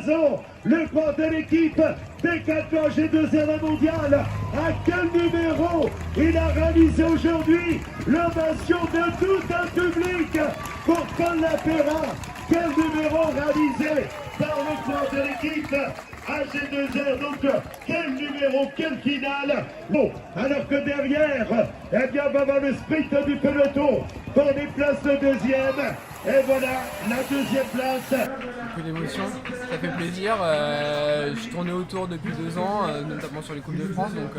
ans, le croix de l'équipe des 4 manches et 2e mondial. À quel numéro il a réalisé aujourd'hui l'ovation de tout un public pour Paul Lapéra? Quel numéro réalisé par le croix de l'équipe AG2R, donc quel numéro, quelle finale. Bon, alors que derrière, eh bien, on va voir le sprint du peloton pour des places de 2e. Et voilà, la 2e place. Un peu d'émotion, ça fait plaisir. Je tournais autour depuis 2 ans, notamment sur les Coupes de France. Donc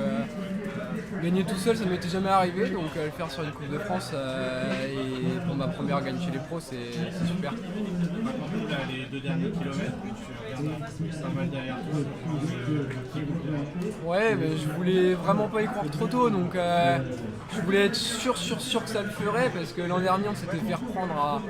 gagner tout seul, ça ne m'était jamais arrivé. Donc le faire sur les Coupes de France et pour ma première gagne chez les pros, c'est super. Là, les 2 derniers kilomètres, tu regardes pas mal derrière toi. Ouais, mais je voulais vraiment pas y croire trop tôt. Donc je voulais être sûr que ça le ferait. Parce que l'an dernier, on s'était fait reprendre à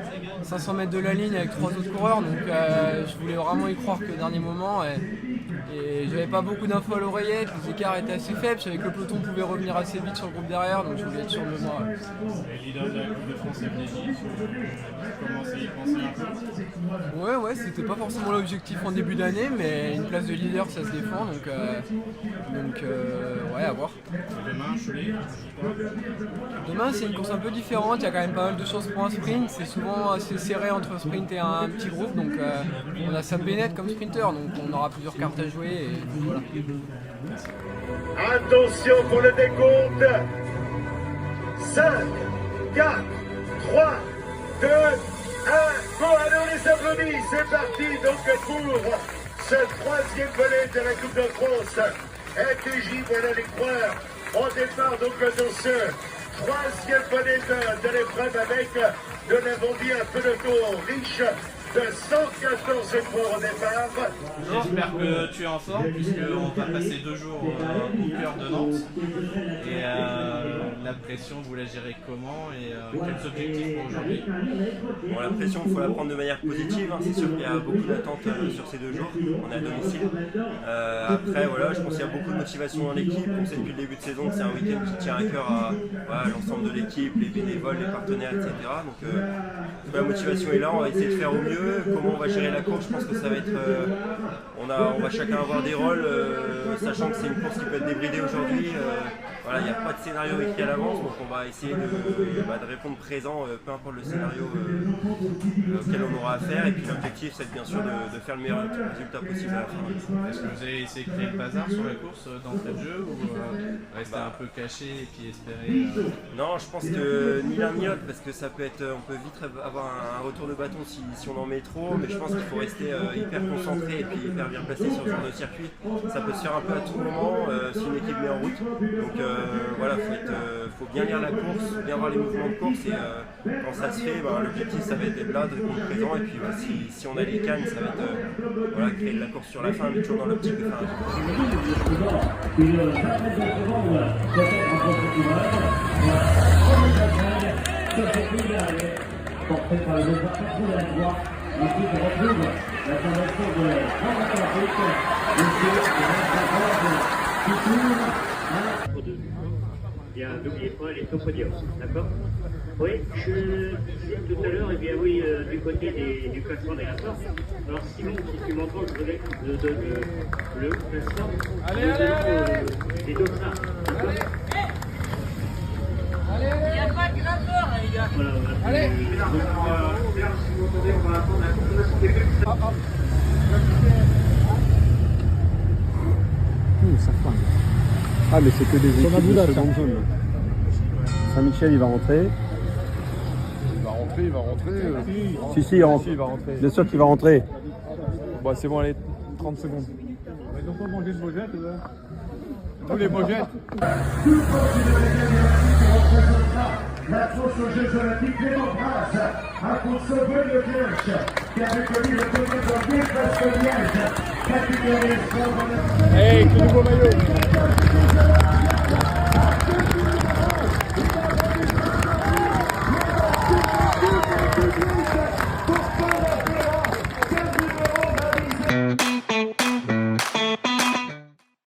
500 mètres de la ligne avec 3 autres coureurs, donc je voulais vraiment y croire qu'au dernier moment et j'avais pas beaucoup d'infos à l'oreillette, les écarts étaient assez faibles, je savais que le peloton pouvait revenir assez vite sur le groupe derrière, donc je voulais être sûr de moi. Le leader de la Coupe de France est Vnégy, tu commences à y penser un peu? Ouais, c'était pas forcément l'objectif en début d'année, mais une place de leader ça se défend, donc ouais, à voir. Demain, Cholet, Demain c'est une course un peu différente, il y a quand même pas mal de choses pour un sprint, c'est souvent assez serré entre sprint et un petit groupe, donc on a Sam Bennett comme sprinter, donc on aura plusieurs cartes à jouer et voilà. Attention pour le décompte. 5, 4, 3, 2, 1. Bon, allez, on les applaudit. C'est parti donc pour ce 3e volet de la Coupe de France. FDJ, voilà les coureurs. On départ donc dans ce 3e volet de l'épreuve avec, nous l'avons dit, un peloton riche de 114 coureurs au départ. j'espère que tu es en forme puisqu'on va passer 2 jours au cœur de Nantes. Et la pression, vous la gérez comment et quels objectifs pour aujourd'hui? Bon, la pression, il faut la prendre de manière positive. C'est sûr qu'il y a beaucoup d'attentes sur ces 2 jours. On est à domicile. Après, voilà, je pense qu'il y a beaucoup de motivation dans l'équipe. On sait depuis le début de saison que c'est un week-end qui tient à cœur à l'ensemble de l'équipe, les bénévoles, les partenaires, etc. Donc la motivation est là. On va essayer de faire au mieux. Comment on va gérer la course, je pense que ça va être... on va chacun avoir des rôles, sachant que c'est une course qui peut être débridée aujourd'hui. Voilà, il n'y a pas de scénario écrit à l'avance, donc on va essayer de répondre présent, peu importe le scénario auquel on aura affaire. Et puis l'objectif, c'est bien sûr de faire le meilleur résultat possible à la fin. Est-ce que vous avez essayé de créer le bazar sur la course d'entrée de jeu ou rester un peu caché et puis espérer Non, je pense que ni l'un ni l'autre, parce que ça peut être, on peut vite avoir un retour de bâton si on en met trop, mais je pense qu'il faut rester hyper concentré et puis hyper bien placé sur ce genre de circuit. Ça peut se faire un peu à tout moment si une équipe met en route. Donc voilà, faut bien lire la course, bien voir les mouvements de course et quand ça se fait, l'objectif ça va être d'être là, de répondre présent et puis si on a les cannes, ça va être créer de la course sur la fin, mais toujours dans l'optique de faire un porté par le département de la voie, l'équipe retrouve la formation de Franck-Atlantique, Bien, n'oubliez pas, elle est au podium, d'accord? Oui, je disais tout à l'heure, eh bien oui, du côté du classement des lanceurs. Alors Simon, si tu m'entends, je voudrais que je donne le classement des dossards, d'accord? Il n'y a pas de grimpeur, les gars. Voilà, allez. Ça flingue. Ah mais c'est que des équipes de seconde zone. Saint-Michel il va rentrer. Il va rentrer. Si, il rentre. Bien sûr qu'il va rentrer. Bah c'est bon, allez, 30 secondes. Ils n'ont pas mangé de mojettes, tous les mojettes. La course aux Jeux Olympiques Clément Prince a pour sauver le Kirch qui avait connu le premier de Villepinte de Liège, catégorie sport. Hey, quel nouveau maillot!